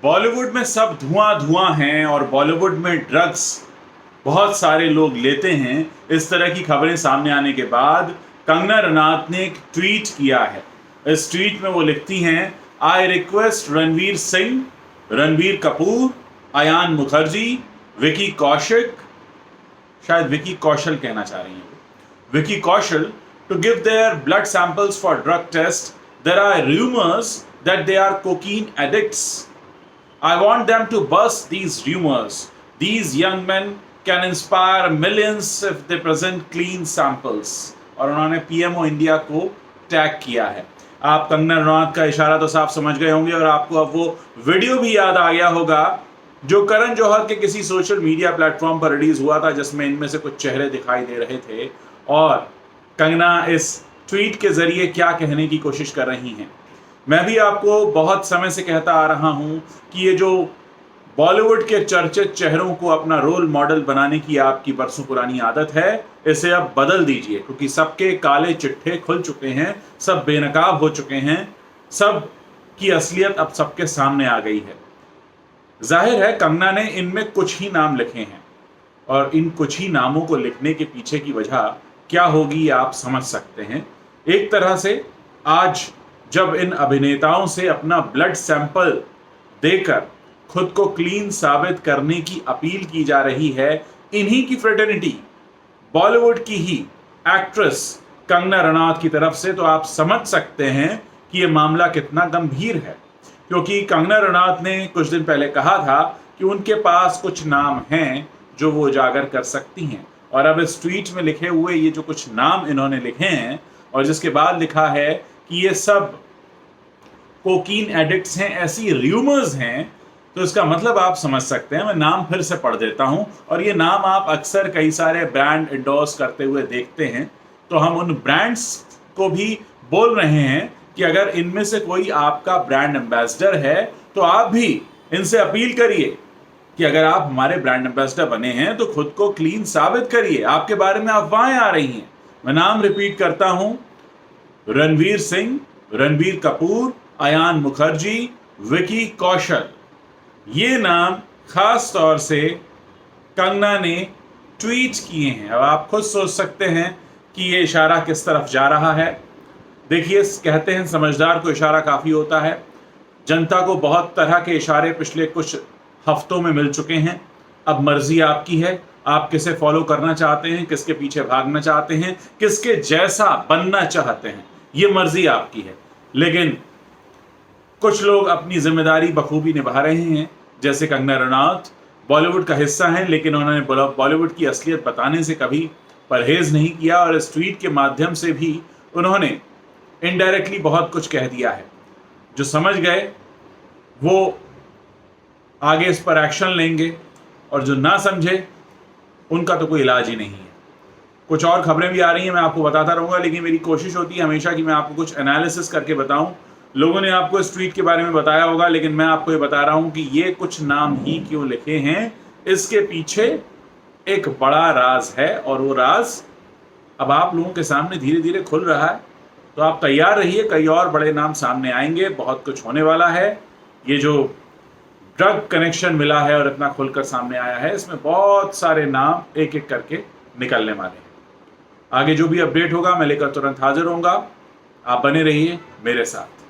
बॉलीवुड में सब धुआं धुआं है और बॉलीवुड में ड्रग्स बहुत सारे लोग लेते हैं। इस तरह की खबरें सामने आने के बाद कंगना रनौत ने एक ट्वीट किया है। इस ट्वीट में वो लिखती हैं, आई रिक्वेस्ट रणवीर सिंह, रणबीर कपूर, अयान मुखर्जी, विकी कौशिक, शायद विकी कौशल कहना चाह रही हैं, Vicky Kaushal, to give their blood samples for drug test. There are rumors that they are cocaine addicts. I want them to bust these rumors. These young men can inspire millions if they present clean samples. और उन्होंने PMO India को tag किया है। आप कंगना रनौत का इशारा तो साफ समझ गए होंगे और आपको अब वो वीडियो भी याद आ गया होगा जो करण जौहर के किसी सोशल मीडिया प्लेटफॉर्म पर रिलीज हुआ था, जिसमें इनमें से कुछ चेहरे दिखाई दे रहे थे और कंगना इस ट्वीट के जरिए क्या कहने की कोशिश कर रही हैं। मैं भी आपको बहुत समय से कहता आ रहा हूं कि ये जो बॉलीवुड के चर्चित चेहरों को अपना रोल मॉडल बनाने की आपकी बरसों पुरानी आदत है, इसे अब बदल दीजिए, क्योंकि सबके काले चिट्ठे खुल चुके हैं, सब बेनकाब हो चुके हैं, सब की असलियत अब सबके सामने आ गई है। जाहिर है कंगना ने इनमें कुछ ही नाम लिखे हैं और इन कुछ ही नामों को लिखने के पीछे की वजह क्या होगी आप समझ सकते हैं। एक तरह से आज जब इन अभिनेताओं से अपना ब्लड सैंपल देकर खुद को क्लीन साबित करने की अपील की जा रही है, इन्हीं की फ्रेटर्निटी बॉलीवुड की ही एक्ट्रेस कंगना रनौत की तरफ से, तो आप समझ सकते हैं कि यह मामला कितना गंभीर है। क्योंकि कंगना रनौत ने कुछ दिन पहले कहा था कि उनके पास कुछ नाम हैं जो वो उजागर कर सकती हैं, और अब इस ट्वीट में लिखे हुए ये जो कुछ नाम इन्होंने लिखे हैं और जिसके बाद लिखा है कि ये सब कोकीन एडिक्ट्स हैं, ऐसी र्यूमर्स हैं, तो इसका मतलब आप समझ सकते हैं। मैं नाम फिर से पढ़ देता हूं और ये नाम आप अक्सर कई सारे ब्रांड एंडोर्स करते हुए देखते हैं, तो हम उन ब्रांड्स को भी बोल रहे हैं कि अगर इनमें से कोई आपका ब्रांड एम्बेसडर है तो आप भी इनसे अपील करिए कि अगर आप हमारे ब्रांड एम्बेसडर बने हैं तो खुद को क्लीन साबित करिए। आपके बारे में अफवाहें आ रही हैं। मैं नाम रिपीट करता हूं, रणवीर सिंह, रणबीर कपूर, अयान मुखर्जी, विकी कौशल, ये नाम खास तौर से कंगना ने ट्वीट किए हैं। अब आप खुद सोच सकते हैं कि ये इशारा किस तरफ जा रहा है। देखिए, कहते हैं समझदार को इशारा काफ़ी होता है। जनता को बहुत तरह के इशारे पिछले कुछ हफ्तों में मिल चुके हैं। अब मर्जी आपकी है, आप किसे फॉलो करना चाहते हैं, किसके पीछे भागना चाहते हैं, किसके जैसा बनना चाहते हैं, ये मर्जी आपकी है। लेकिन कुछ लोग अपनी जिम्मेदारी बखूबी निभा रहे हैं, जैसे कंगना रनौत बॉलीवुड का हिस्सा हैं, लेकिन उन्होंने बॉलीवुड की असलियत बताने से कभी परहेज नहीं किया और इस ट्वीट के माध्यम से भी उन्होंने इनडायरेक्टली बहुत कुछ कह दिया है। जो समझ गए वो आगे इस पर एक्शन लेंगे और जो ना समझे उनका तो कोई इलाज ही नहीं है। कुछ और खबरें भी आ रही हैं, मैं आपको बताता रहूँगा, लेकिन मेरी कोशिश होती है हमेशा कि मैं आपको कुछ एनालिसिस करके बताऊं। लोगों ने आपको इस ट्वीट के बारे में बताया होगा, लेकिन मैं आपको ये बता रहा हूं कि ये कुछ नाम ही क्यों लिखे हैं, इसके पीछे एक बड़ा राज है और वो राज अब आप लोगों के सामने धीरे धीरे खुल रहा है। तो आप तैयार रहिए, कई और बड़े नाम सामने आएंगे, बहुत कुछ होने वाला है। ये जो ड्रग कनेक्शन मिला है और इतना खुलकर सामने आया है, इसमें बहुत सारे नाम एक एक करके निकलने वाले हैं। आगे जो भी अपडेट होगा मैं लेकर तुरंत हाजिर होऊंगा। आप बने रहिए मेरे साथ।